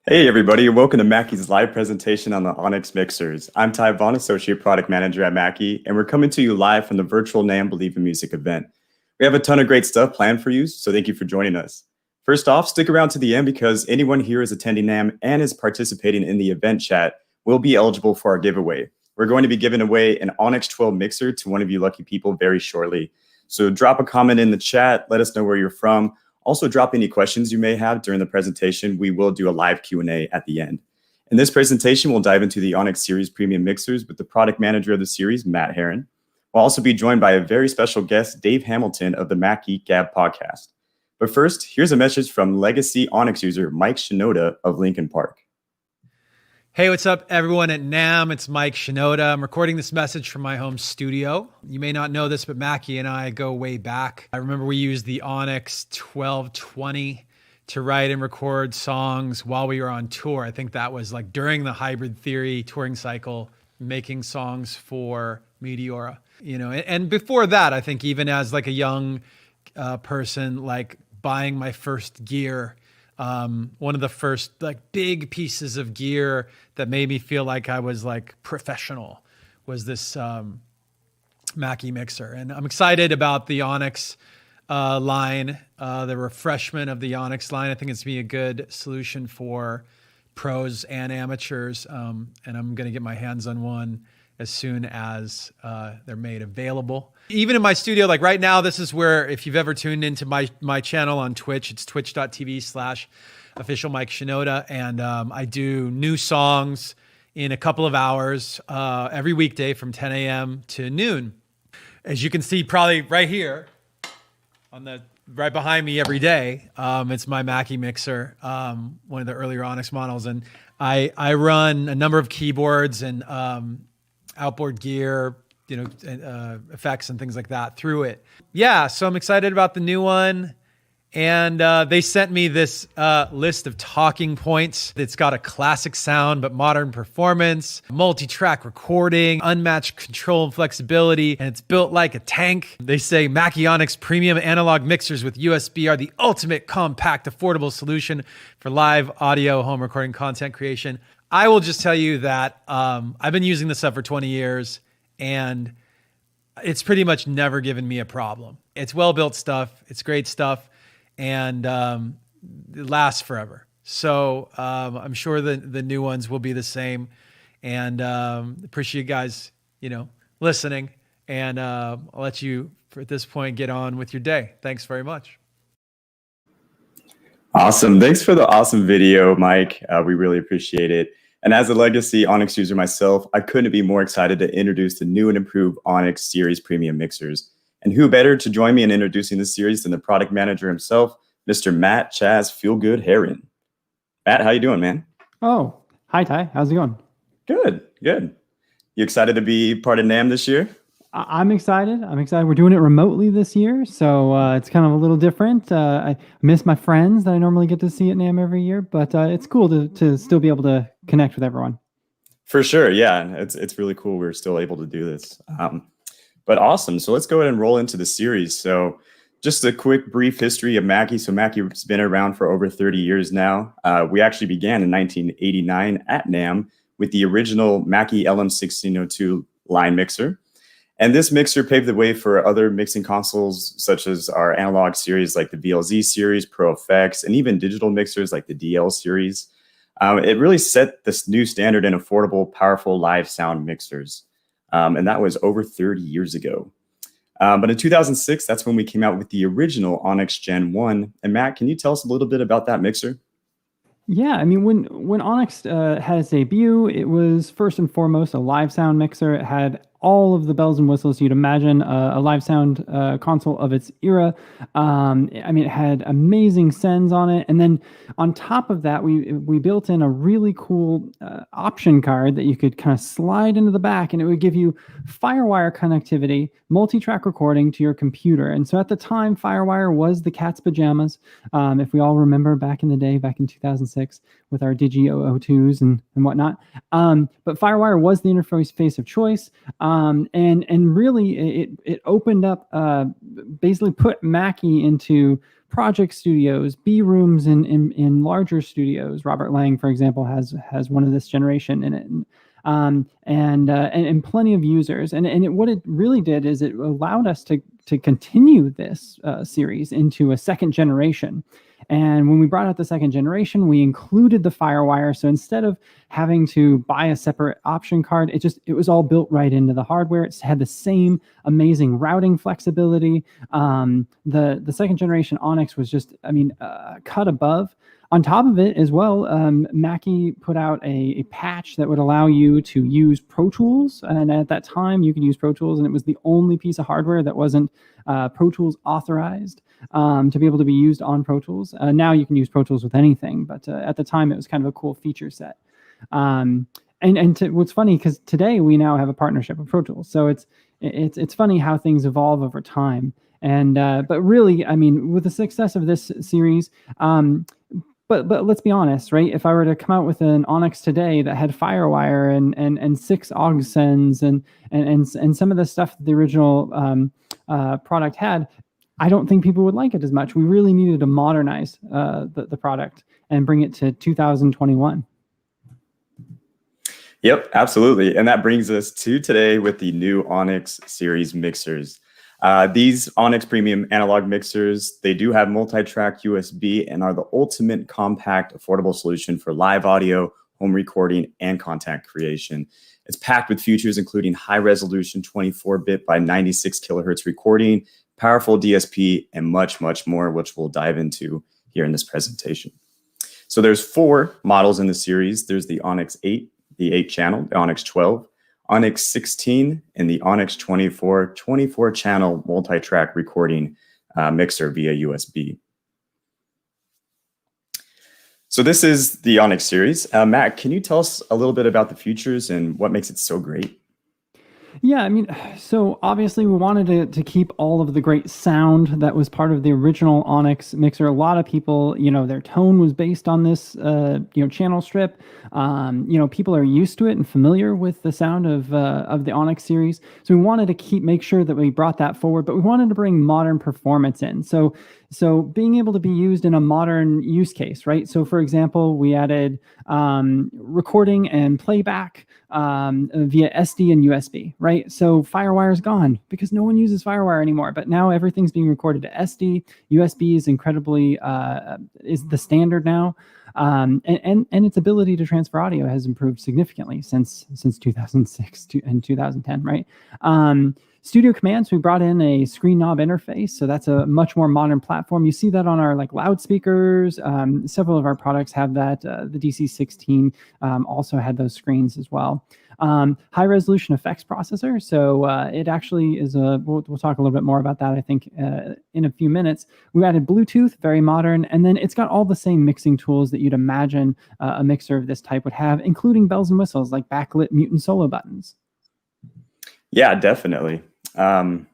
Hey everybody, and welcome to Mackie's live presentation on the Onyx Mixers. I'm Vaughn, Associate Product Manager at Mackie, and we're coming to you live from the virtual NAMM Believe in Music event. We have a ton of great stuff planned for you, so thank you for joining us. First off, stick around to the end because anyone here is attending NAMM and is participating in the event chat will be eligible for our giveaway. We're going to be giving away an Onyx10 Mixer to one of you lucky people very shortly. So drop a comment in the chat, let us know where you're from. Also, drop any questions you may have during the presentation. We will do a live Q&A at the end. In this presentation, we'll dive into the Onyx Series Premium Mixers with the product manager of the series, Matt Herron. We'll also be joined by a very special guest, Dave Hamilton of the Mac Geek Gab podcast. But first, here's a message from legacy Onyx user Mike Shinoda of Linkin Park. Hey, what's up, everyone at NAMM? It's Mike Shinoda. I'm recording this message from my home studio. You may not know this, but Mackie and I go way back. I remember we used the Onyx 1220 to write and record songs while we were on tour. I think that was like during the Hybrid Theory touring cycle, making songs for Meteora. And before that, I think even as like a young person, like buying my first gear, one of the first like big pieces of gear that made me feel like I was like professional was this Mackie mixer. And I'm excited about the Onyx line, the refreshment of the Onyx line. I think it's be a good solution for pros and amateurs. And I'm going to get my hands on one as soon as they're made available. Even in my studio, like right now, this is where, if you've ever tuned into my channel on Twitch, it's twitch.tv/official Mike Shinoda. And I do new songs in a couple of hours every weekday from 10 a.m. to noon. As you can see, probably right here, right behind me every day, it's my Mackie mixer, one of the earlier Onyx models. And I run a number of keyboards and outboard gear, effects and things like that through it. Yeah, so I'm excited about the new one. And they sent me this list of talking points. It's got a classic sound, but modern performance, multi-track recording, unmatched control and flexibility, and it's built like a tank. They say Mackie Onyx Premium Analog Mixers with USB are the ultimate compact, affordable solution for live audio home recording content creation. I will just tell you that I've been using this stuff for 20 years, and it's pretty much never given me a problem. It's well-built stuff. It's great stuff, and it lasts forever. So I'm sure the new ones will be the same, and appreciate you guys, listening, and I'll let you, at this point, get on with your day. Thanks very much. Awesome. Thanks for the awesome video, Mike. We really appreciate it. And as a legacy Onyx user myself, I couldn't be more excited to introduce the new and improved Onyx Series Premium Mixers. And who better to join me in introducing this series than the product manager himself, Mr. Matt Chaz Feelgood Herron. Matt, how you doing, man? Oh, hi, Ty. How's it going? Good, good. You excited to be part of NAMM this year? I'm excited. We're doing it remotely this year, so it's kind of a little different. I miss my friends that I normally get to see at NAMM every year, but it's cool to still be able to connect with everyone. For sure, yeah. It's really cool we're still able to do this. But awesome. So let's go ahead and roll into the series. So just a quick brief history of Mackie. So Mackie's been around for over 30 years now. We actually began in 1989 at NAMM with the original Mackie LM1602 line mixer. And this mixer paved the way for other mixing consoles, such as our analog series like the VLZ series, Pro Effects, and even digital mixers like the DL series. It really set this new standard in affordable, powerful live sound mixers. And that was over 30 years ago. But in 2006, that's when we came out with the original Onyx Gen 1. And Matt, can you tell us a little bit about that mixer? Yeah, I mean, when Onyx had its debut, it was first and foremost a live sound mixer. It had all of the bells and whistles you'd imagine a live sound console of its era. I mean, it had amazing sends on it. And then on top of that, we built in a really cool option card that you could kind of slide into the back, and it would give you FireWire connectivity, multi-track recording to your computer. And so at the time, FireWire was the cat's pajamas. If we all remember back in the day, back in 2006, with our Digi 002s and whatnot. But FireWire was the interface of choice. And really it opened up, basically put Mackie into project studios, B rooms in larger studios. Robert Lang, for example, has one of this generation in it. And plenty of users. And what it really did is it allowed us to continue this series into a second generation. And when we brought out the second generation, we included the FireWire. So instead of having to buy a separate option card, it was all built right into the hardware. It had the same amazing routing flexibility. The second generation Onyx was just, cut above. On top of it as well, Mackie put out a patch that would allow you to use Pro Tools. And at that time, you could use Pro Tools, and it was the only piece of hardware that wasn't Pro Tools authorized to be able to be used on Pro Tools. Now you can use Pro Tools with anything, but at the time, it was kind of a cool feature set. What's funny, because today we now have a partnership with Pro Tools. So it's funny how things evolve over time. And but really, with the success of this series, But let's be honest, right? If I were to come out with an Onyx today that had FireWire and 6 aux sends and some of the stuff that the original product had, I don't think people would like it as much. We really needed to modernize the product and bring it to 2021. Yep, absolutely. And that brings us to today with the new Onyx Series Mixers. These Onyx Premium Analog Mixers, they do have multi-track USB and are the ultimate compact, affordable solution for live audio, home recording, and content creation. It's packed with features including high-resolution 24-bit by 96 kilohertz recording, powerful DSP, and much, much more, which we'll dive into here in this presentation. So there's 4 models in the series. There's the Onyx 8, the 8-channel, the Onyx 12, Onyx 16, and the Onyx 24-channel multi-track recording mixer via USB. So this is the Onyx series. Matt, can you tell us a little bit about the features and what makes it so great? Yeah, so obviously we wanted to keep all of the great sound that was part of the original Onyx mixer. A lot of people, their tone was based on this, channel strip. People are used to it and familiar with the sound of the Onyx series. So we wanted to make sure that we brought that forward, but we wanted to bring modern performance in. So being able to be used in a modern use case, right? So for example, we added recording and playback via SD and USB, right? So FireWire is gone because no one uses FireWire anymore, but now everything's being recorded to SD. USB is incredibly, is the standard now. And its ability to transfer audio has improved significantly since 2006 and 2010, right? Studio Commands, we brought in a screen knob interface, so that's a much more modern platform. You see that on our loudspeakers. Several of our products have that. The DC16 also had those screens as well. High resolution effects processor. So it actually is we'll talk a little bit more about that, I think, in a few minutes. We added Bluetooth, very modern, and then it's got all the same mixing tools that you'd imagine a mixer of this type would have, including bells and whistles like backlit mute and solo buttons. Yeah, definitely. And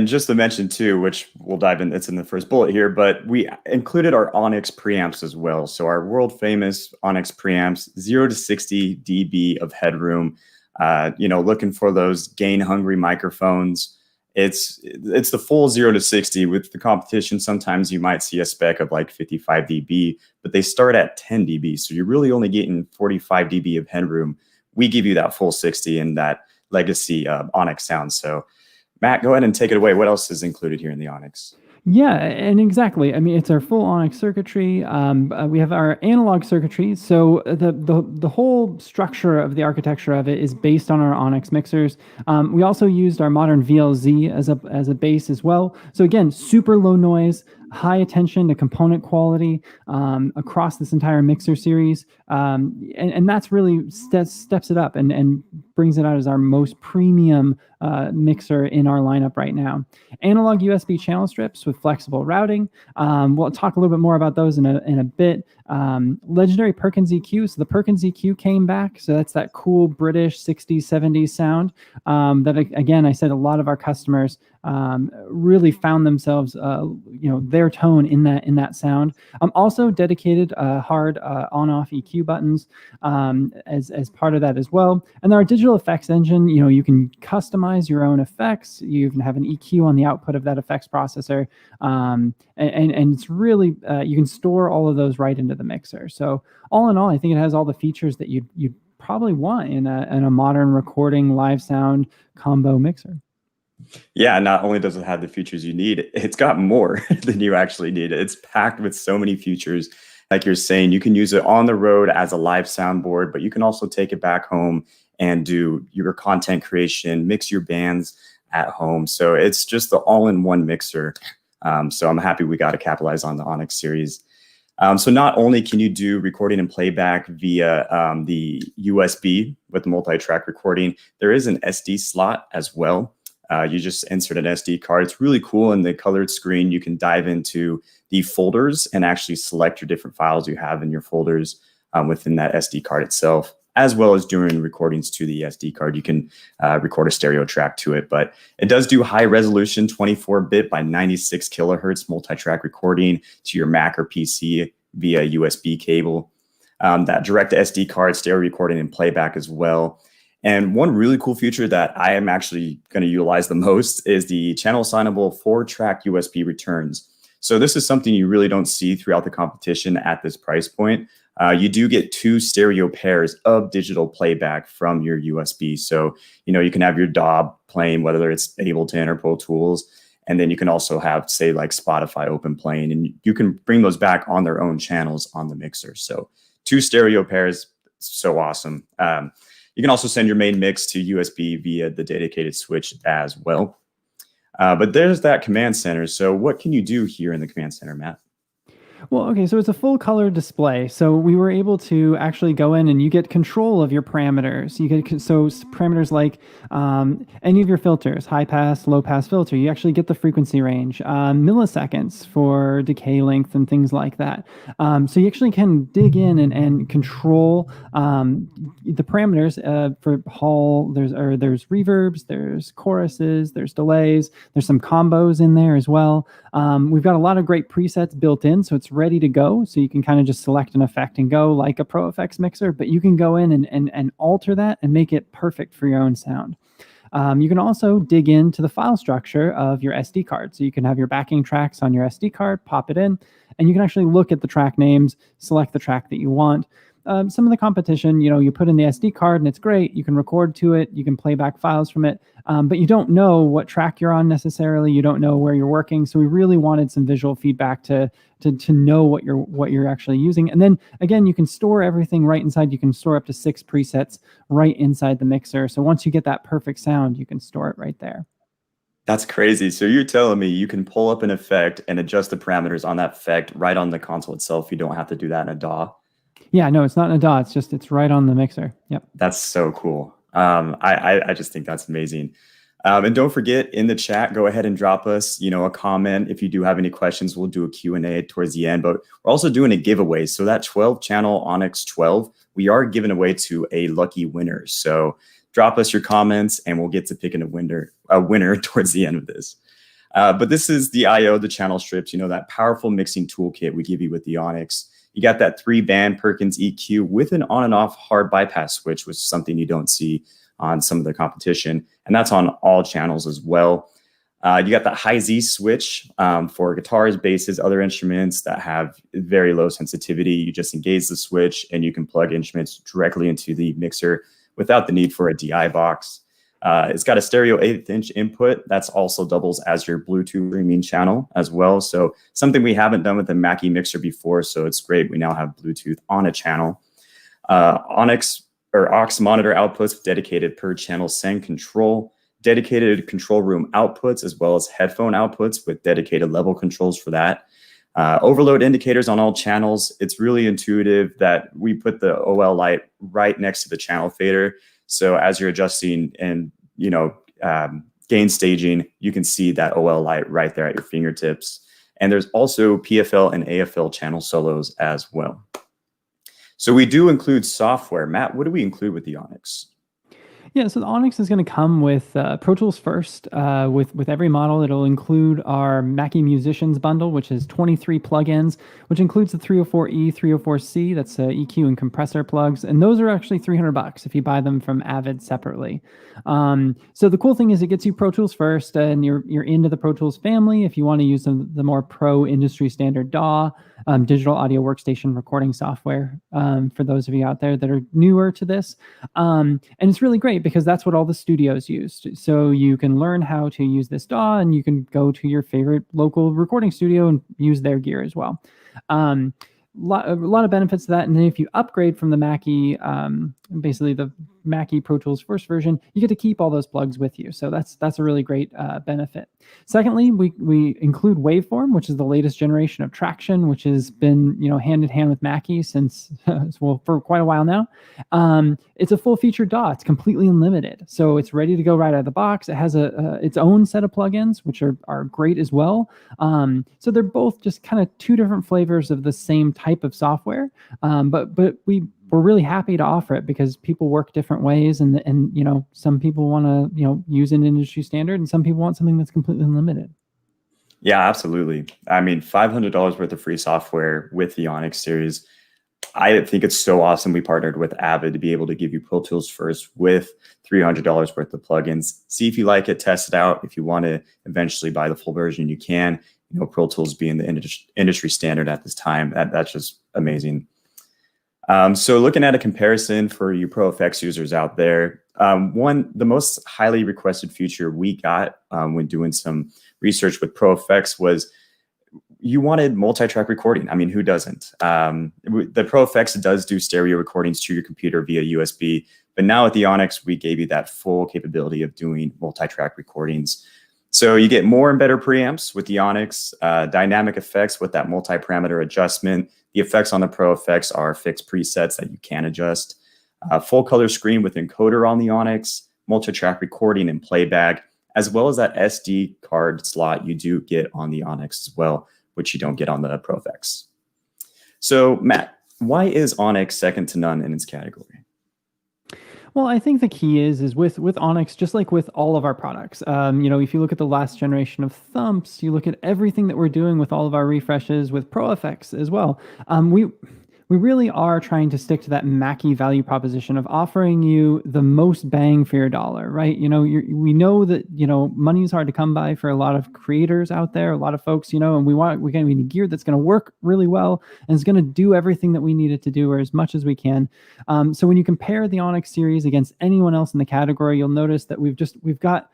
just to mention too, which we'll dive in, it's in the first bullet here, but we included our Onyx preamps as well. So our world famous Onyx preamps, 0 to 60 dB of headroom, looking for those gain hungry microphones. It's the full 0 to 60. With the competition, sometimes you might see a spec of like 55 dB, but they start at 10 dB. So you're really only getting 45 dB of headroom. We give you that full 60 and that legacy Onyx sound. So Matt, go ahead and take it away. What else is included here in the Onyx? Yeah, and exactly. It's our full Onyx circuitry. We have our analog circuitry. So the whole structure of the architecture of it is based on our Onyx mixers. We also used our modern VLZ as a base as well. So again, super low noise, high attention to component quality across this entire mixer series. And that's really steps it up and brings it out as our most premium mixer in our lineup right now. Analog USB channel strips with flexible routing. We'll talk a little bit more about those in a bit. Legendary Perkins EQ. So the Perkins EQ came back. So that's that cool British 60s, 70s sound that, again, I said a lot of our customers really found themselves, their higher tone in that sound. Also dedicated hard on-off EQ buttons as part of that as well. And our digital effects engine, you can customize your own effects. You can have an EQ on the output of that effects processor, and it's really you can store all of those right into the mixer. So all in all, I think it has all the features that you'd probably want in a modern recording live sound combo mixer. Yeah, not only does it have the features you need, it's got more than you actually need. It's packed with so many features. Like you're saying, you can use it on the road as a live soundboard, but you can also take it back home and do your content creation, mix your bands at home. So it's just the all-in-one mixer. So I'm happy we got to capitalize on the Onyx series. So not only can you do recording and playback via the USB with MultiTrack Recording, there is an SD slot as well. You just insert an SD card. It's really cool. In the colored screen, you can dive into the folders and actually select your different files you have in your folders within that SD card itself, as well as doing recordings to the SD card. You can record a stereo track to it, but it does do high resolution 24-bit by 96 kilohertz multi-track recording to your Mac or PC via USB cable. That direct SD card, stereo recording and playback as well. And one really cool feature that I am actually going to utilize the most is the channel assignable 4-track USB returns. So this is something you really don't see throughout the competition at this price point. You do get 2 stereo pairs of digital playback from your USB. So, you can have your DAW playing, whether it's Ableton or Pro Tools. And then you can also have, say, like Spotify open playing, and you can bring those back on their own channels on the mixer. So 2 stereo pairs, so awesome. You can also send your main mix to USB via the dedicated switch as well. But there's that command center. So what can you do here in the command center, Matt? Well, okay, so it's a full color display. So we were able to actually go in and you get control of your parameters. You get parameters like any of your filters, high pass, low pass filter. You actually get the frequency range, milliseconds for decay length and things like that. So you actually can dig in and control the parameters for Hall. There's reverbs, there's choruses, there's delays, there's some combos in there as well. We've got a lot of great presets built in, so it's ready to go. So you can kind of just select an effect and go like a Pro Effects mixer, but you can go in and alter that and make it perfect for your own sound. You can also dig into the file structure of your SD card. So you can have your backing tracks on your SD card, pop it in, and you can actually look at the track names, select the track that you want. Some of the competition, you put in the SD card and it's great. You can record to it. You can play back files from it, but you don't know what track you're on necessarily. You don't know where you're working. So we really wanted some visual feedback to know what you're actually using. And then again, you can store everything right inside. You can store up to 6 presets right inside the mixer. So once you get that perfect sound, you can store it right there. That's crazy. So you're telling me you can pull up an effect and adjust the parameters on that effect right on the console itself. You don't have to do that in a DAW. Yeah, no, it's not in a DAW. It's right on the mixer. Yep. That's so cool. I just think that's amazing. And don't forget, in the chat, go ahead and drop us, a comment. If you do have any questions, we'll do a Q&A towards the end. But we're also doing a giveaway. So that 12-channel Onyx 12, we are giving away to a lucky winner. So drop us your comments, and we'll get to picking a winner towards the end of this. But this is the I/O, the channel strips, that powerful mixing toolkit we give you with the Onyx. You got that 3-band Perkins EQ with an on and off hard bypass switch, which is something you don't see on some of the competition. And that's on all channels as well. You got that high Z switch for guitars, basses, other instruments that have very low sensitivity. You just engage the switch and you can plug instruments directly into the mixer without the need for a DI box. It's got a stereo 1/8-inch input. That's also doubles as your Bluetooth streaming channel as well. So something we haven't done with the Mackie mixer before. So it's great. We now have Bluetooth on a channel. Onyx or aux monitor outputs with dedicated per channel send control, dedicated control room outputs, as well as headphone outputs with dedicated level controls for that. Overload indicators on all channels. It's really intuitive that we put the OL light right next to the channel fader. So as you're adjusting and, gain staging, you can see that OL light right there at your fingertips. And there's also PFL and AFL channel solos as well. So we do include software. Matt, what do we include with the Onyx? Yeah, so the Onyx is going to come with Pro Tools first. With every model, it'll include our Mackie Musicians bundle, which is 23 plugins, which includes the 304E, 304C, that's EQ and compressor plugs, and those are actually $300 if you buy them from Avid separately. So the cool thing is it gets you Pro Tools first, and you're into the Pro Tools family. If you want to use the more pro industry standard DAW, digital audio workstation recording software, for those of you out there that are newer to this. And it's really great because that's what all the studios used. So you can learn how to use this DAW, and you can go to your favorite local recording studio and use their gear as well. A lot of benefits to that. And then if you upgrade from the Mackie, basically the Mackie Pro Tools first version, you get to keep all those plugs with you. So that's a really great benefit. Secondly, we include Waveform, which is the latest generation of Traction, which has been hand in hand with Mackie since for quite a while now. It's a full featured DAW. It's completely unlimited, so it's ready to go right out of the box. It has its own set of plugins, which are great as well. So they're both just kind of two different flavors of the same type of software, but we're really happy to offer it because people work different ways, and some people want to use an industry standard, and some people want something that's completely unlimited. Yeah, absolutely. I mean, $500 worth of free software with the Onyx series. I think it's so awesome. We partnered with Avid to be able to give you Pro Tools first with $300 worth of plugins. See if you like it, test it out. If you want to eventually buy the full version, you can. Pro Tools being the industry standard at this time, that's just amazing. So looking at a comparison for you Pro Effects users out there, the most highly requested feature we got when doing some research with Pro Effects was you wanted multi-track recording. I mean, who doesn't? The Pro Effects does do stereo recordings to your computer via USB, but now with the Onyx, we gave you that full capability of doing multi-track recordings. So you get more and better preamps with the Onyx, dynamic effects with that multi-parameter adjustment. The effects on the Pro Effects are fixed presets that you can adjust. Full color screen with encoder on the Onyx, multi-track recording and playback, as well as that SD card slot you do get on the Onyx as well, which you don't get on the Pro Effects. So Matt, why is Onyx second to none in its category? Well, I think the key is with Onyx, just like with all of our products, if you look at the last generation of thumps, you look at everything that we're doing with all of our refreshes with Pro Effects as well. We really are trying to stick to that Mackie value proposition of offering you the most bang for your dollar, right? We know that, money is hard to come by for a lot of creators out there, a lot of folks, and we need gear that's going to work really well and is going to do everything that we need it to do, or as much as we can. So when you compare the Onyx series against anyone else in the category, you'll notice that we've got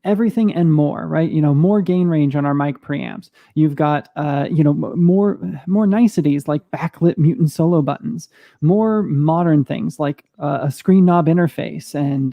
everything and more, right? More gain range on our mic preamps. You've got, more niceties like backlit mutant solo buttons, more modern things like a screen knob interface and,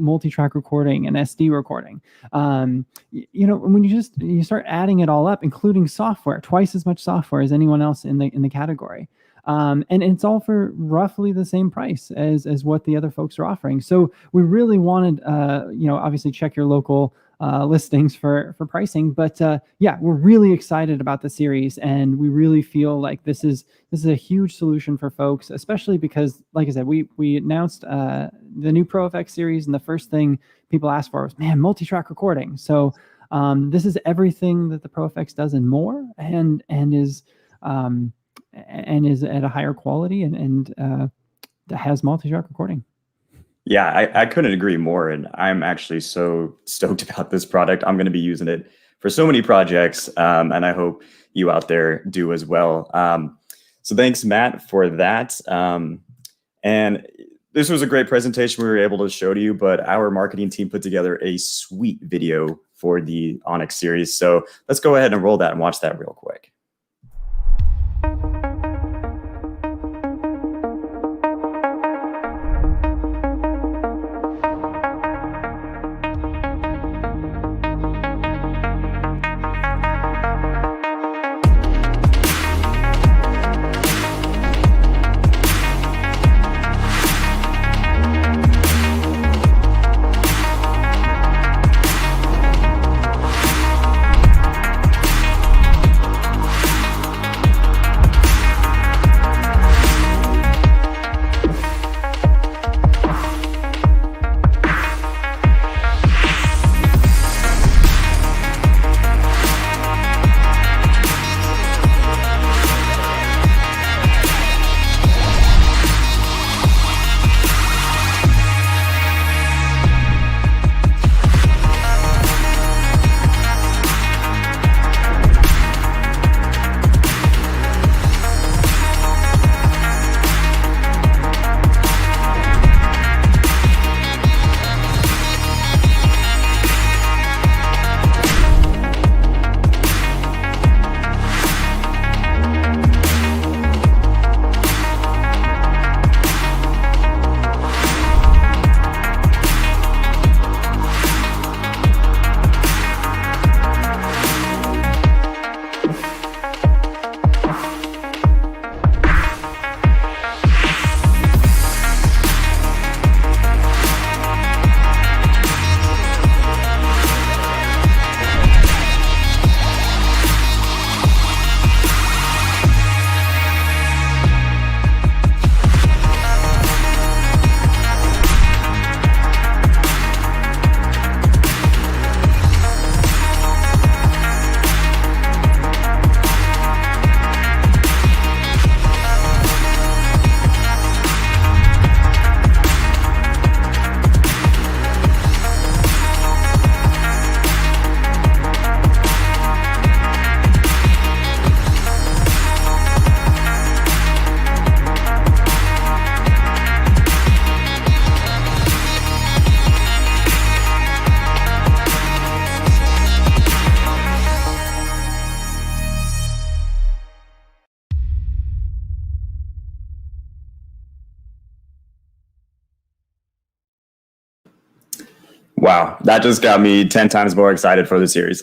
multi-track recording and SD recording. When you start adding it all up, including software, twice as much software as anyone else in the category. And it's all for roughly the same price as what the other folks are offering. So we really wanted, obviously check your local listings for pricing, but we're really excited about the series, and we really feel like this is a huge solution for folks, especially because, like I said, we announced the new Pro Effects series, and the first thing people asked for was, multi-track recording. So this is everything that the Pro Effects does and more, and is at a higher quality and has multi-track recording. Yeah, I couldn't agree more. And I'm actually so stoked about this product. I'm going to be using it for so many projects. And I hope you out there do as well. So thanks, Matt, for that. And this was a great presentation we were able to show to you, but our marketing team put together a sweet video for the Onyx series. So let's go ahead and roll that and watch that real quick. Wow, that just got me 10 times more excited for the series.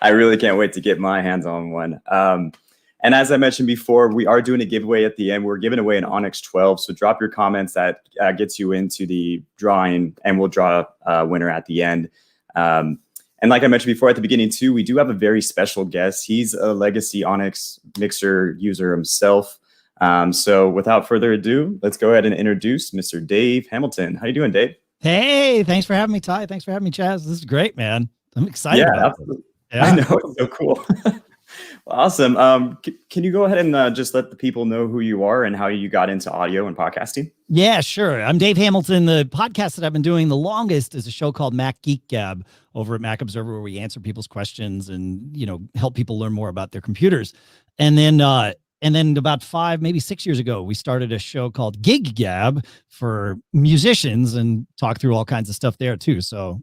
I really can't wait to get my hands on one. And as I mentioned before, we are doing a giveaway at the end. We're giving away an Onyx 12. So drop your comments that gets you into the drawing, and we'll draw a winner at the end. And like I mentioned before at the beginning too, we do have a very special guest. He's a legacy Onyx mixer user himself. So without further ado, let's go ahead and introduce Mr. Dave Hamilton. How you doing, Dave? Hey, thanks for having me, Ty. Thanks for having me, Chaz. This is great, man. I'm excited. Yeah, absolutely. Yeah. I know, it's so cool. Well, awesome. Can you go ahead and just let the people know who you are and how you got into audio and podcasting? Yeah, sure. I'm Dave Hamilton. The podcast that I've been doing the longest is a show called Mac Geek Gab over at Mac Observer, where we answer people's questions and, you know, help people learn more about their computers. And then about 5, maybe 6 years ago, we started a show called Gig Gab for musicians and talk through all kinds of stuff there too. So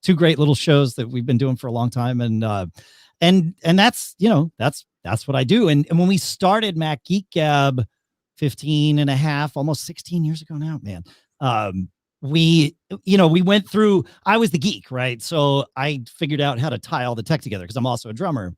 2 great little shows that we've been doing for a long time. And that's, you know, that's what I do. And when we started Mac Geek Gab 15 and a half, almost 16 years ago now, man, we went through, I was the geek, right? So I figured out how to tie all the tech together because I'm also a drummer.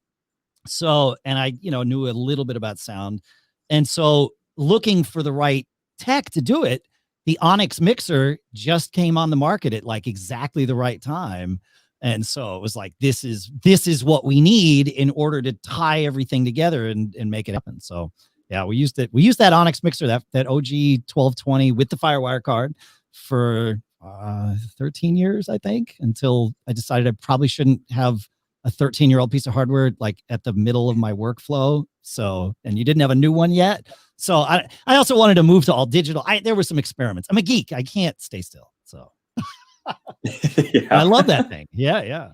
So, and I, knew a little bit about sound. And so looking for the right tech to do it, the Onyx mixer just came on the market at like exactly the right time. And so it was like, this is what we need in order to tie everything together and make it happen. So yeah, we used that Onyx mixer, that OG 1220 with the Firewire card for 13 years, I think, until I decided I probably shouldn't have a 13-year-old piece of hardware like at the middle of my workflow. So, and you didn't have a new one yet. So I also wanted to move to all digital. There were some experiments. I'm a geek. I can't stay still. So yeah. I love that thing. Yeah.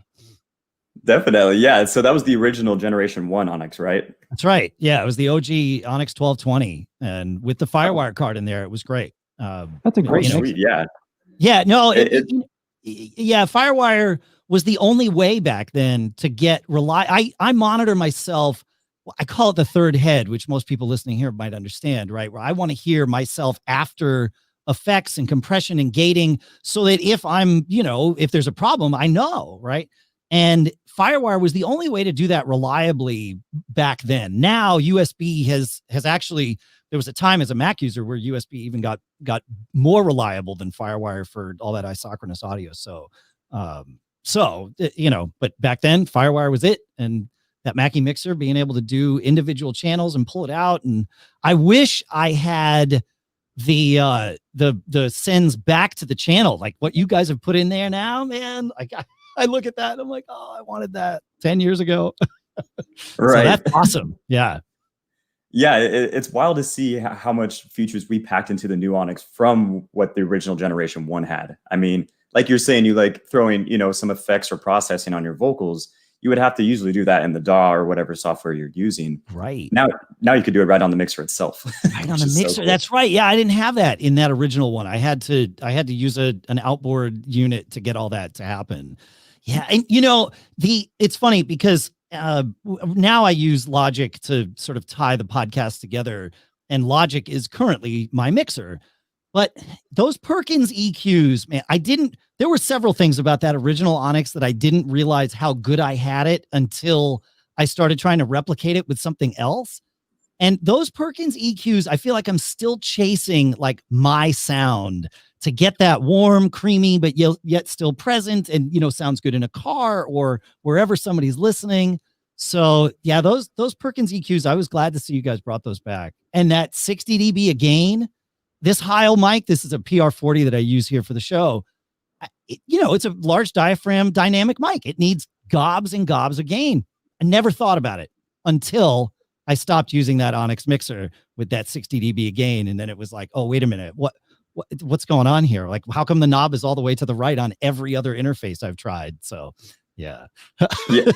Definitely. Yeah. So that was the original Generation 1 Onyx, right? That's right. Yeah. It was the OG Onyx 1220. And with the Firewire card in there, it was great. That's a great sweet. Yeah. Yeah. No, yeah. Firewire was the only way back then to get I monitor myself. I call it the third head, which most people listening here might understand, right? Where I want to hear myself after effects and compression and gating so that if I'm, if there's a problem, I know, right? And Firewire was the only way to do that reliably back then. Now USB has actually, there was a time as a Mac user where USB even got more reliable than Firewire for all that isochronous audio. But back then Firewire was it. And that Mackie mixer being able to do individual channels and pull it out. And I wish I had the sends back to the channel, like what you guys have put in there now, man. Like I look at that and I'm like, oh, I wanted that 10 years ago. Right. So that's awesome. Yeah. Yeah. It's wild to see how much features we packed into the new Onyx from what the original Generation 1 had. I mean, like you're saying, you like throwing, some effects or processing on your vocals. You would have to usually do that in the DAW or whatever software you're using. Right. Now you could do it right on the mixer itself. Right on the mixer. So cool. That's right. Yeah, I didn't have that in that original one. I had to use an outboard unit to get all that to happen. Yeah, and it's funny because now I use Logic to sort of tie the podcast together, and Logic is currently my mixer. But those Perkins EQs, man, there were several things about that original Onyx that I didn't realize how good I had it until I started trying to replicate it with something else. And those Perkins EQs, I feel like I'm still chasing like my sound to get that warm, creamy, but yet still present and, sounds good in a car or wherever somebody's listening. So yeah, those Perkins EQs, I was glad to see you guys brought those back. And that 60 dB a gain, this Heil mic, this is a PR40 that I use here for the show. It's a large diaphragm dynamic mic. It needs gobs and gobs of gain. I never thought about it until I stopped using that Onyx mixer with that 60 dB gain. And then it was like, oh, wait a minute. What's going on here? Like, how come the knob is all the way to the right on every other interface I've tried? So yeah. Yeah.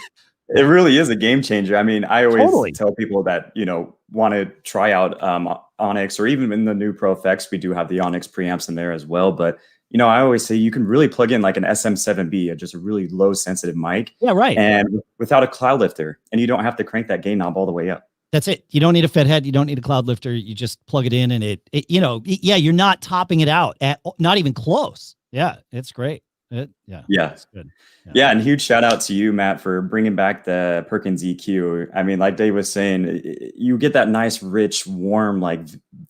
It really is a game changer. I mean, I always tell people that, want to try out Onyx, or even in the new Pro Effects, we do have the Onyx preamps in there as well. But, I always say you can really plug in like an SM7B, just a really low sensitive mic. Yeah, right. And without a cloud lifter, and you don't have to crank that gain knob all the way up. That's it. You don't need a fed head. You don't need a cloud lifter. You just plug it in and you're not topping it out not even close. Yeah, it's great. Yeah. It's good. Yeah, and huge shout out to you, Matt, for bringing back the Perkins EQ. I mean, like Dave was saying, you get that nice, rich, warm, like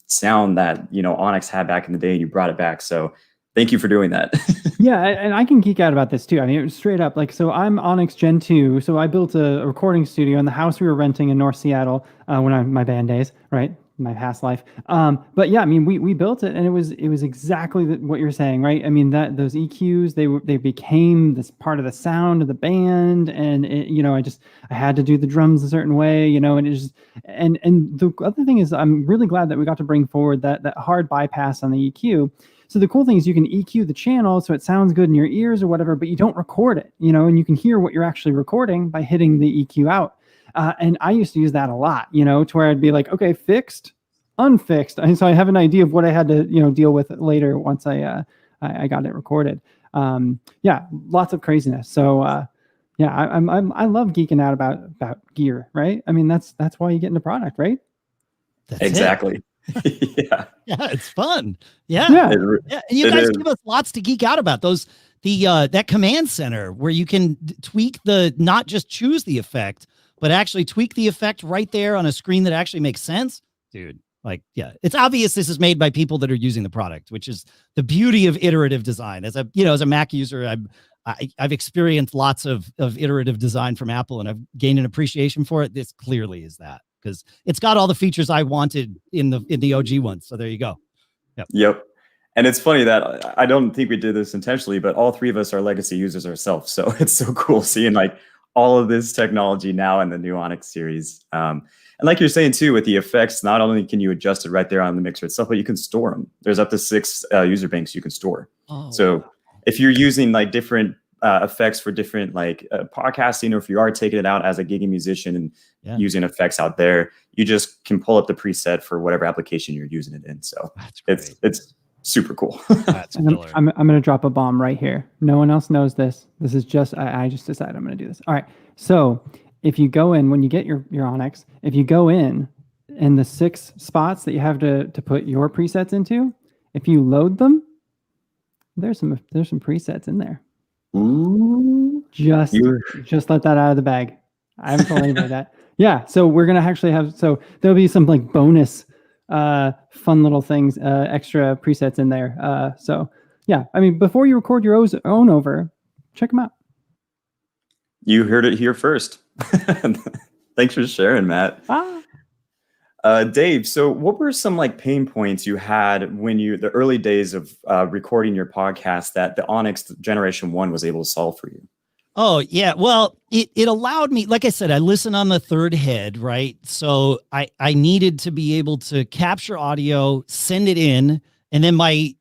sound that Onyx had back in the day, and you brought it back. So, thank you for doing that. Yeah, and I can geek out about this too. I mean, it was straight up like, so I'm Onyx Gen2. So I built a recording studio in the house we were renting in North Seattle my band days, right? My past life. But yeah, I mean, we built it, and it was exactly what you're saying, right? I mean, that those EQs, they became this part of the sound of the band, and I had to do the drums a certain way, and it just and the other thing is, I'm really glad that we got to bring forward that hard bypass on the EQ. So the cool thing is you can EQ the channel so it sounds good in your ears or whatever, but you don't record it, and you can hear what you're actually recording by hitting the EQ out. And I used to use that a lot, to where I'd be like, okay, fixed, unfixed. And so I have an idea of what I had to, deal with later once I got it recorded. Yeah, lots of craziness. So I love geeking out about gear, right? I mean, that's why you get into product, right? That's exactly. Yeah. Yeah, it's fun. Yeah. Yeah. And you guys give us lots to geek out about. Those that command center where you can tweak not just choose the effect, but actually tweak the effect right there on a screen that actually makes sense. Dude, like, yeah, it's obvious this is made by people that are using the product, which is the beauty of iterative design. As a Mac user, I've experienced lots of iterative design from Apple, and I've gained an appreciation for it. This clearly is that, because it's got all the features I wanted in the OG ones. So there you go. Yep. And it's funny that I don't think we did this intentionally, but all three of us are legacy users ourselves. So it's so cool seeing like all of this technology now in the new Onyx series. And like you're saying too, with the effects, not only can you adjust it right there on the mixer itself, but you can store them. There's up to 6 user banks you can store. So if you're using like different effects for different like podcasting, or if you are taking it out as a gigging musician and using effects out there, you just can pull up the preset for whatever application you're using it in. So it's super cool. That's killer. I'm going to drop a bomb right here. No one else knows this. This is just, I just decided I'm going to do this. All right. So if you go in, when you get your Onyx, if you go in the 6 spots that you have to put your presets into, if you load them, there's some presets in there. Ooh, just let that out of the bag. I haven't told anybody that. Yeah. So we're going to actually there'll be some like bonus fun little things, extra presets in there. So yeah, I mean, before you record your own over, check them out. You heard it here first. Thanks for sharing, Matt. Dave, so what were some like pain points you had when the early days of recording your podcast that the Onyx Generation 1 was able to solve for you? Oh, yeah. Well, it allowed me, like I said, I listen on the third head, right? So I needed to be able to capture audio, send it in, and then my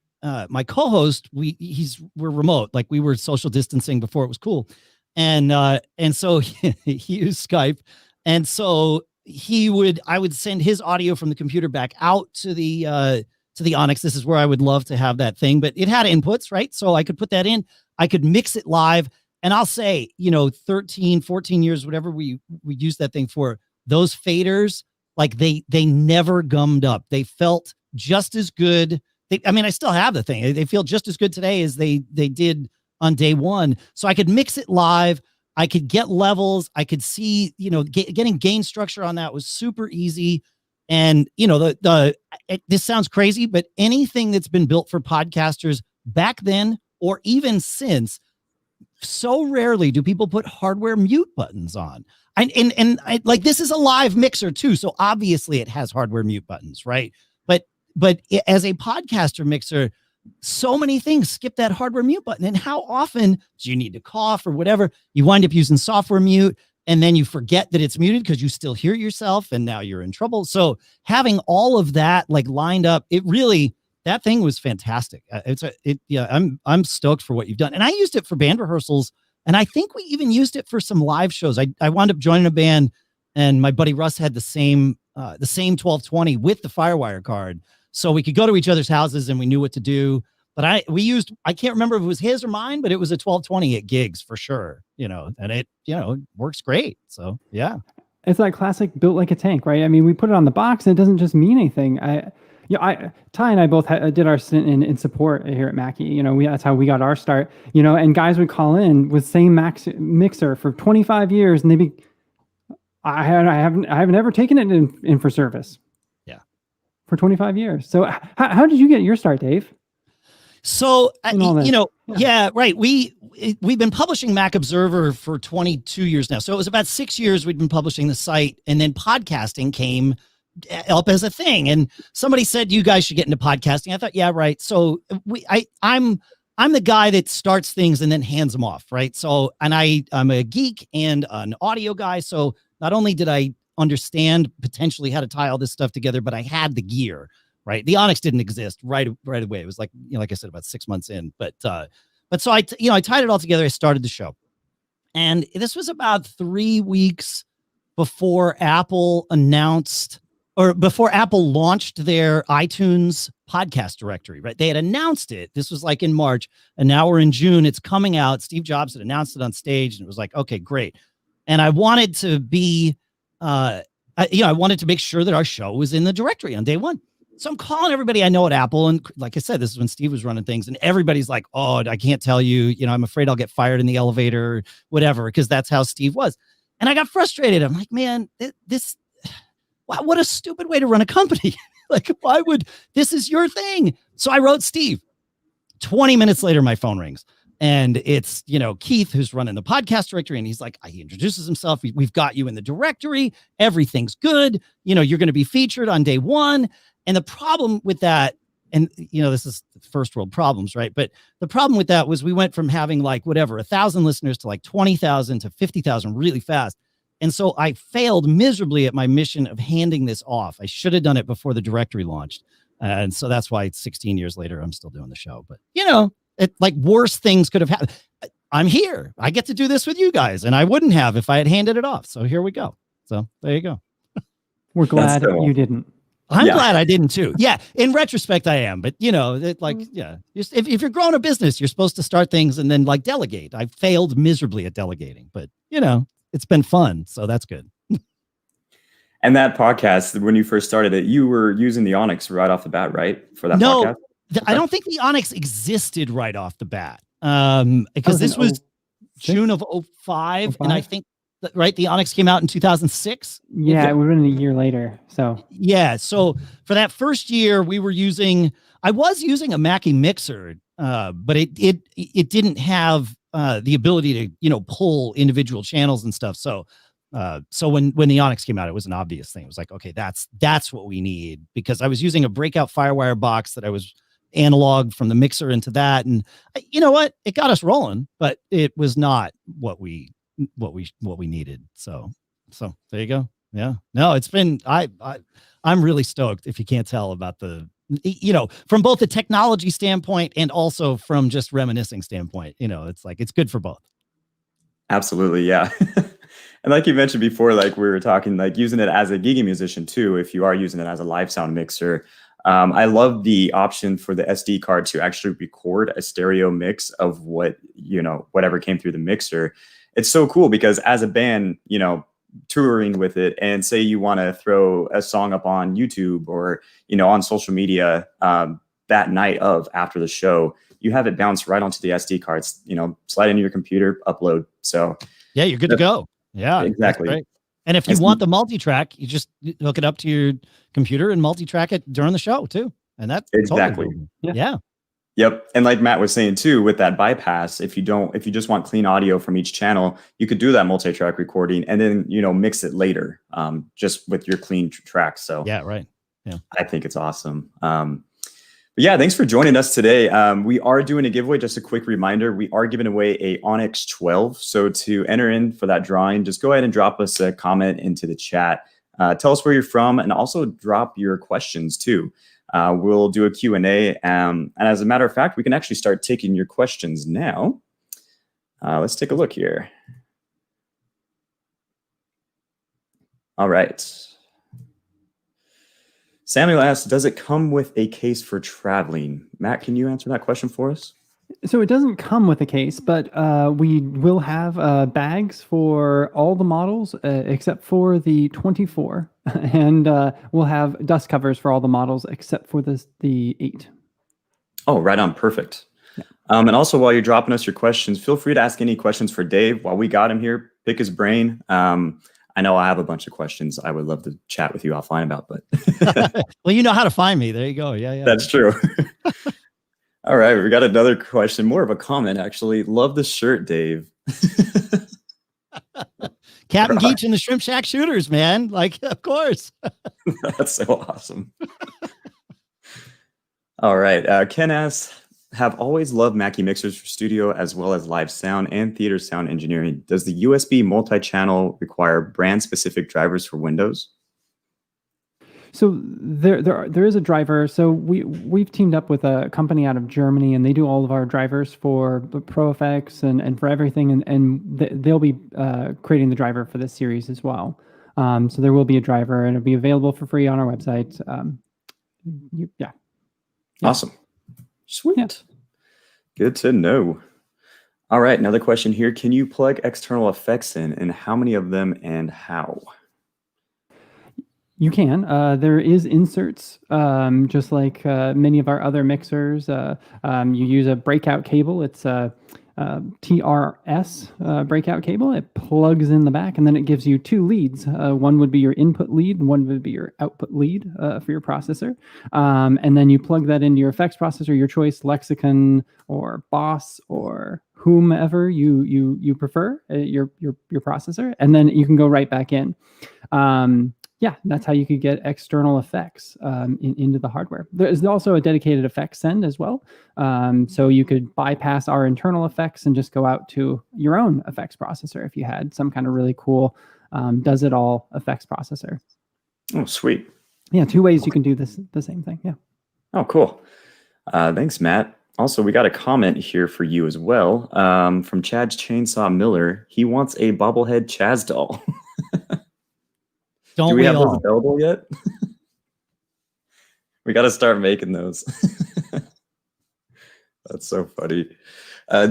co-host, we're remote, like we were social distancing before it was cool. And so he used Skype. And so I would send his audio from the computer back out to the Onyx. This is where I would love to have that thing, but it had inputs, right? So I could put that in, I could mix it live. And I'll say, 13, 14 years, whatever we used that thing for, those faders, like they never gummed up. They felt just as good. I still have the thing. They feel just as good today as they did on day one. So I could mix it live. I could get levels. I could see, getting gain structure on that was super easy. And, this sounds crazy, but anything that's been built for podcasters back then, or even since, so rarely do people put hardware mute buttons on. And like, this is a live mixer too. So obviously it has hardware mute buttons, right? But as a podcaster mixer, so many things skip that hardware mute button. And how often do you need to cough or whatever? You wind up using software mute, and then you forget that it's muted because you still hear yourself, and now you're in trouble. So having all of that like lined up, that thing was fantastic. I'm stoked for what you've done. And I used it for band rehearsals, and I think we even used it for some live shows. I wound up joining a band, and my buddy Russ had the same 1220 with the Firewire card. So we could go to each other's houses and we knew what to do. But I can't remember if it was his or mine, but it was a 1220 at gigs for sure, and it works great. So yeah. It's that classic built like a tank, right? I mean, we put it on the box and it doesn't just mean anything. Yeah, Ty and I both did our stint in support here at Mackie. You know, that's how we got our start. You know, and guys would call in with same mixer for 25 years, and they'd be, I haven't ever taken it in for service. Yeah, for 25 years. So how did you get your start, Dave? So right. We've been publishing Mac Observer for 22 years now. So it was about 6 years we'd been publishing the site, and then podcasting came up as a thing. And somebody said you guys should get into podcasting. I thought, yeah, right. So I'm the guy that starts things and then hands them off, right? So I'm a geek and an audio guy. So not only did I understand potentially how to tie all this stuff together, but I had the gear. Right. The Onyx didn't exist right away. It was like, like I said, about 6 months in, but so I tied it all together. I started the show, and this was about 3 weeks before Apple launched their iTunes podcast directory, right? They had announced it. This was like in March, and now we're in June. It's coming out. Steve Jobs had announced it on stage, and it was like, okay, great. And I wanted to be, I wanted to make sure that our show was in the directory on day one. So I'm calling everybody I know at Apple. And like I said, this is when Steve was running things, and everybody's like, oh, I can't tell you, I'm afraid I'll get fired in the elevator or whatever, because that's how Steve was. And I got frustrated. I'm like, man, what a stupid way to run a company. Like, this is your thing. So I wrote Steve. 20 minutes later, my phone rings. And it's, Keith, who's running the podcast directory. And he's like, he introduces himself. We've got you in the directory. Everything's good. You're going to be featured on day one. And the problem with that, and this is first world problems, right? But the problem with that was we went from having 1,000 listeners to 20,000 to 50,000 really fast. And so I failed miserably at my mission of handing this off. I should have done it before the directory launched. And so that's why 16 years later, I'm still doing the show. But, worse things could have happened. I'm here. I get to do this with you guys. And I wouldn't have if I had handed it off. So here we go. So there you go. We're glad you didn't. I'm glad I didn't too. Yeah. In retrospect, I am. But, if you're growing a business, you're supposed to start things and then delegate. I failed miserably at delegating. But, it's been fun. So that's good. And that podcast, when you first started it, you were using the Onyx right off the bat, right? For that podcast? I don't think the Onyx existed right off the bat. Because this was June of 05. And I think, right, the Onyx came out in 2006. Yeah, it would have been a year later. So yeah. So for that first year, I was using a Mackie mixer, but it didn't have the ability to, pull individual channels and stuff. So when the Onyx came out, it was an obvious thing. It was like, okay, that's what we need, because I was using a breakout Firewire box that I was analog from the mixer into that. And you know what? It got us rolling, but it was not what we needed. So there you go. Yeah. No, it's been, I'm really stoked, if you can't tell, about from both the technology standpoint and also from just reminiscing standpoint. It's good for both. Absolutely. Yeah. And like you mentioned before, we were talking, using it as a gigging musician too, if you are using it as a live sound mixer. I love the option for the SD card to actually record a stereo mix of whatever came through the mixer. It's so cool because as a band, touring with it, and say you want to throw a song up on YouTube or, on social media that night after the show, you have it bounce right onto the SD cards, slide into your computer, upload. So yeah, you're good to go. Yeah, exactly. And if you want the multi-track, you just hook it up to your computer and multi-track it during the show too. And that's exactly. Totally cool. Yeah. Yep. And like Matt was saying too, with that bypass, if you just want clean audio from each channel, you could do that multi-track recording and then, mix it later, just with your clean tracks. So yeah, right. Yeah. I think it's awesome. But yeah, thanks for joining us today. We are doing a giveaway. Just a quick reminder, we are giving away a Onyx 12. So to enter in for that drawing, just go ahead and drop us a comment into the chat. Tell us where you're from, and also drop your questions too. We'll do a Q&A. And as a matter of fact, we can actually start taking your questions now. Let's take a look here. All right. Samuel asks, does it come with a case for traveling? Matt, can you answer that question for us? So it doesn't come with a case, but we will have bags for all the models except for the 24, and we'll have dust covers for all the models except for the 8. Oh, right on. Perfect. And also, while you're dropping us your questions, feel free to ask any questions for Dave while we got him here. Pick his brain. I know I have a bunch of questions I would love to chat with you offline about, but Well, you know how to find me. There you go. Yeah. that's true. All right, we got another question, more of a comment actually. Love the shirt, Dave. Captain Geach and the Shrimp Shack Shooters, man. Like, of course. That's so awesome. All right, Ken asks, have always loved Mackie mixers for studio as well as live sound and theater sound engineering. Does the USB multi-channel require brand-specific drivers for Windows? So there is a driver. So we've teamed up with a company out of Germany, and they do all of our drivers for the Pro Effects and for everything, and they'll be creating the driver for this series as well. So there will be a driver, and it'll be available for free on our website. Yeah. Awesome. Sweet. Yeah. Good to know. All right, another question here. Can you plug external effects in, and how many of them and how? You can. There is inserts, just like many of our other mixers. You use a breakout cable. It's a TRS breakout cable. It plugs in the back, and then it gives you 2 leads. One would be your input lead, and one would be your output lead for your processor. And then you plug that into your effects processor, your choice, Lexicon or Boss or whomever you prefer, your processor, and then you can go right back in. Yeah, that's how you could get external effects into the hardware. There's also a dedicated effects send as well. So you could bypass our internal effects and just go out to your own effects processor if you had some kind of really cool does it all effects processor. Oh, sweet. Yeah, 2 ways you can do the same thing. Yeah. Oh, cool. Thanks, Matt. Also, we got a comment here for you as well from Chad's Chainsaw Miller. He wants a bobblehead Chaz doll. Don't Do we have all? those available yet? We got to start making those. That's so funny.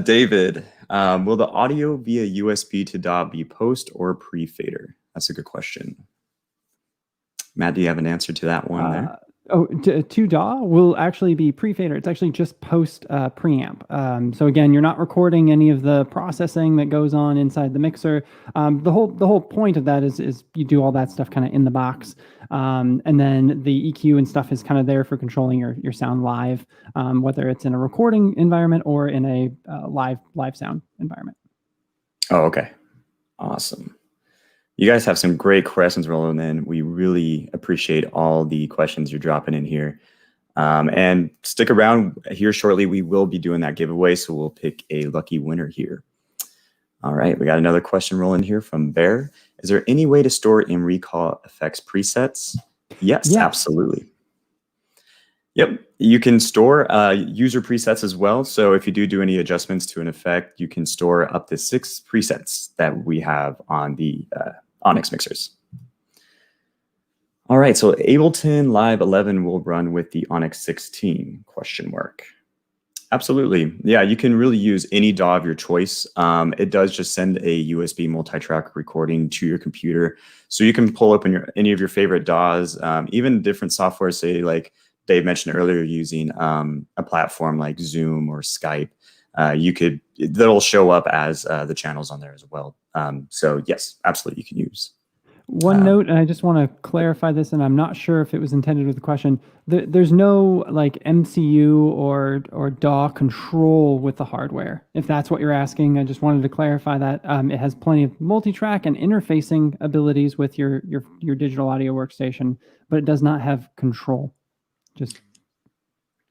David, will the audio via USB to DAW be post or pre-fader? That's a good question. Matt, do you have an answer to that one there? To DAW will actually be pre-fader. It's actually just post preamp. So again, you're not recording any of the processing that goes on inside the mixer. The whole point of that is you do all that stuff kind of in the box, and then the EQ and stuff is kind of there for controlling your sound live, whether it's in a recording environment or in a live sound environment. Oh, okay, awesome. You guys have some great questions rolling in. We really appreciate all the questions you're dropping in here. And stick around here shortly. We will be doing that giveaway, so we'll pick a lucky winner here. All right, we got another question rolling here from Bear. Is there any way to store and recall effects presets? Yes, absolutely. Yep, you can store user presets as well. So if you do any adjustments to an effect, you can store up to 6 presets that we have on the Onyx mixers. All right, so Ableton Live 11 will run with the Onyx 16 ? Absolutely. Yeah, you can really use any DAW of your choice. It does just send a USB multi-track recording to your computer. So you can pull up any of your favorite DAWs, even different software, say like Dave mentioned earlier, using a platform like Zoom or Skype. That'll show up as the channels on there as well. So yes, absolutely, you can use. One note, and I just want to clarify this, and I'm not sure if it was intended with the question. There's no like MCU or DAW control with the hardware. If that's what you're asking, I just wanted to clarify that. It has plenty of multi-track and interfacing abilities with your digital audio workstation, but it does not have control.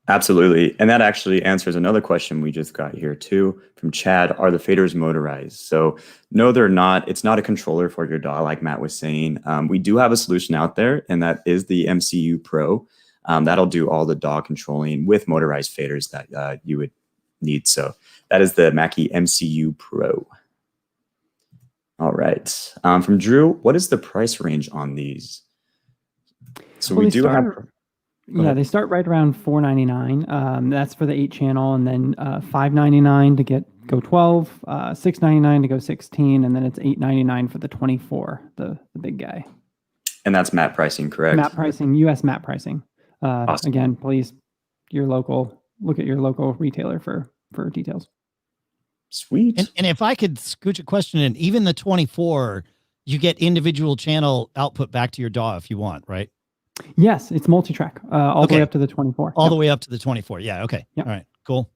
Absolutely. And that actually answers another question we just got here too from Chad. Are the faders motorized? So no, they're not. It's not a controller for your DAW like Matt was saying. We do have a solution out there, and that is the MCU Pro. That'll do all the DAW controlling with motorized faders that you would need. So that is the Mackie MCU Pro. All right. From Drew, what is the price range on these? So we do have... Yeah, ahead. they start right around $499. That's for the 8-channel, and then $599 to go 12, $699 to go 16, and then it's $899 for the 24, the big guy. And that's map pricing, correct? Map pricing, U.S. map pricing. Awesome. Again, please, look at your local retailer for details. Sweet. And if I could scooch a question in, even the 24, you get individual channel output back to your DAW if you want, right? Yes, it's multi-track all the way up to the 24. All the way up to the 24. Yeah. Okay. Yep. All right. Cool.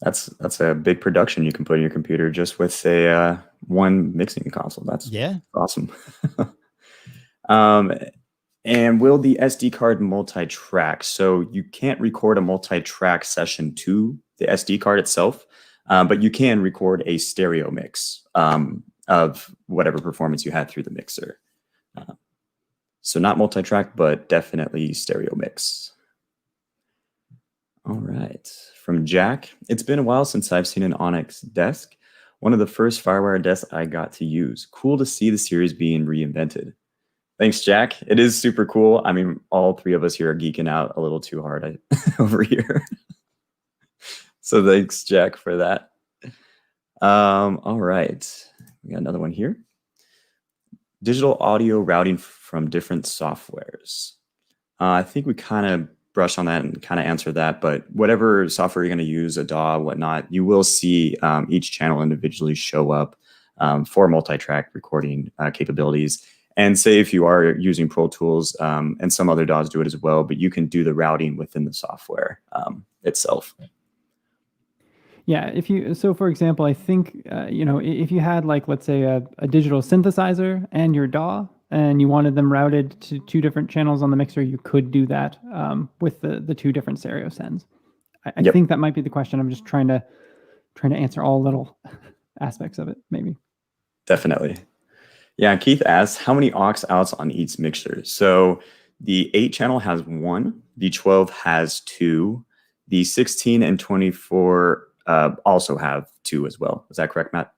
That's a big production you can put in your computer just with a one mixing console. That's awesome. And will the SD card multi-track? So you can't record a multi-track session to the SD card itself, but you can record a stereo mix of whatever performance you had through the mixer. So not multi-track, but definitely stereo mix. All right. From Jack, it's been a while since I've seen an Onyx desk. One of the first Firewire desks I got to use. Cool to see the series being reinvented. Thanks, Jack. It is super cool. I mean, all three of us here are geeking out a little too hard over here. So thanks, Jack, for that. All right. We got another one here. Digital audio routing from different softwares. I think we kind of brushed on that and kind of answered that, but whatever software you're going to use, a DAW, whatnot, you will see each channel individually show up for multi-track recording capabilities. And say if you are using Pro Tools, and some other DAWs do it as well, but you can do the routing within the software itself. Yeah, so for example, I think, if you had like, let's say a digital synthesizer and your DAW, and you wanted them routed to 2 different channels on the mixer, you could do that with the 2 different stereo sends. I think that might be the question. I'm just trying to answer all little aspects of it, maybe. Definitely. Yeah, Keith asks, how many aux outs on each mixer? So the 8-channel has 1, the 12 has 2, the 16 and 24 also have 2 as well. Is that correct, Matt?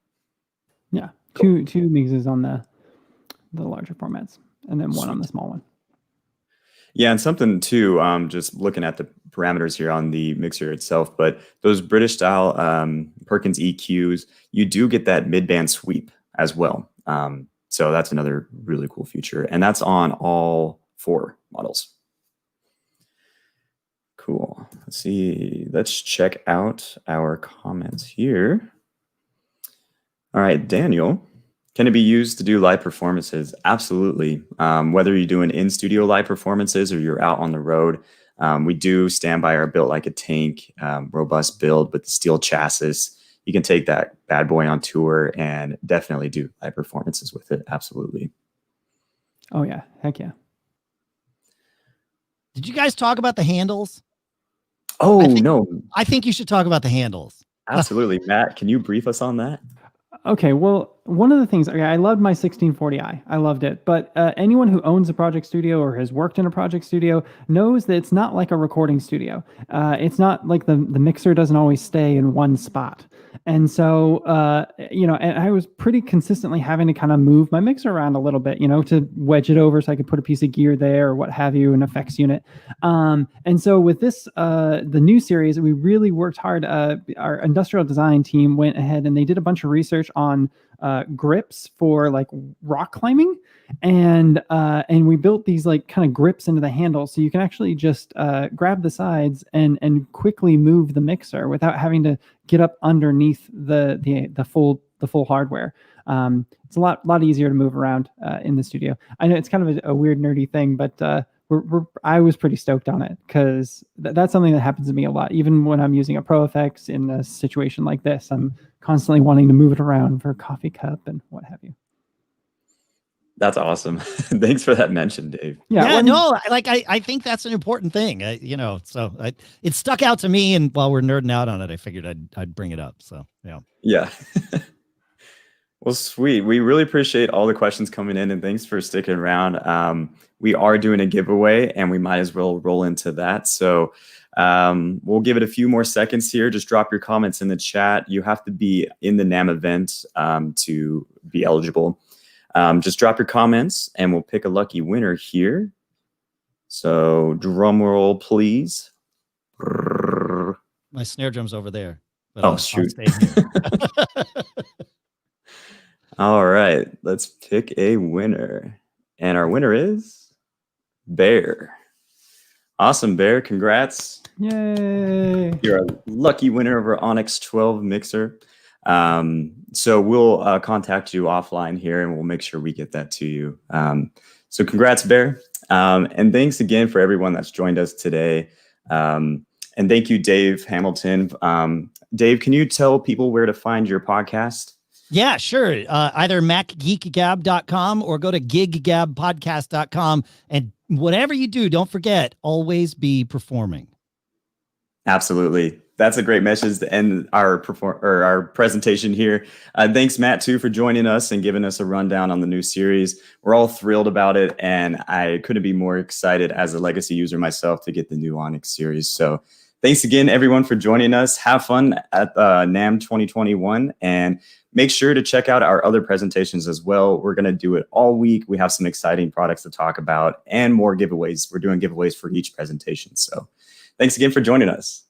Yeah, cool. two mixes on the larger formats, and then 1 on the small one. Yeah, and something too, just looking at the parameters here on the mixer itself, but those British style Perkins EQs, you do get that mid-band sweep as well. So that's another really cool feature, and that's on all 4 models. Cool. Let's see. Let's check out our comments here. All right, Daniel. Can it be used to do live performances? Absolutely. Whether you're doing in-studio live performances or you're out on the road, we do stand by our built like a tank, robust build with the steel chassis. You can take that bad boy on tour and definitely do live performances with it. Absolutely. Oh, yeah. Heck yeah. Did you guys talk about the handles? Oh, no. I think you should talk about the handles. Absolutely. Matt, can you brief us on that? Okay, well, one of the things, I loved my 1640i. I loved it. But anyone who owns a project studio or has worked in a project studio knows that it's not like a recording studio. It's not like the mixer doesn't always stay in one spot. And so, and I was pretty consistently having to kind of move my mixer around a little bit, to wedge it over so I could put a piece of gear there or what have you, an effects unit. And so with this, the new series, we really worked hard. Our industrial design team went ahead and they did a bunch of research on grips for like rock climbing, and we built these like kind of grips into the handle, so you can actually just grab the sides and quickly move the mixer without having to get up underneath the full hardware. It's a lot easier to move around in the studio. I know it's kind of a weird nerdy thing, but I was pretty stoked on it because that's something that happens to me a lot. Even when I'm using a Pro Effects in a situation like this, I'm constantly wanting to move it around for a coffee cup and what have you. That's awesome. Thanks for that mention, Dave. Yeah, I think that's an important thing. It stuck out to me, and while we're nerding out on it, I figured I'd bring it up. So yeah. Yeah. Well, sweet. We really appreciate all the questions coming in, and thanks for sticking around. We are doing a giveaway, and we might as well roll into that. So we'll give it a few more seconds here. Just drop your comments in the chat. You have to be in the NAMM event to be eligible. Just drop your comments, and we'll pick a lucky winner here. So drum roll, please. My snare drum's over there. But Oh, I'll shoot. stay here. All right, let's pick a winner. And our winner is Bear. Awesome, Bear. Congrats. Yay. You're a lucky winner of our Onyx 12 mixer. So we'll contact you offline here and we'll make sure we get that to you. So congrats, Bear. And thanks again for everyone that's joined us today. And thank you, Dave Hamilton. Dave, can you tell people where to find your podcast? Yeah, sure. Either macgeekgab.com or go to giggabpodcast.com. And whatever you do, don't forget, always be performing. Absolutely. That's a great message to end our presentation here. Thanks, Matt, too, for joining us and giving us a rundown on the new series. We're all thrilled about it, and I couldn't be more excited as a legacy user myself to get the new Onyx series. So thanks again, everyone, for joining us. Have fun at NAMM 2021, and make sure to check out our other presentations as well. We're going to do it all week. We have some exciting products to talk about and more giveaways. We're doing giveaways for each presentation. So thanks again for joining us.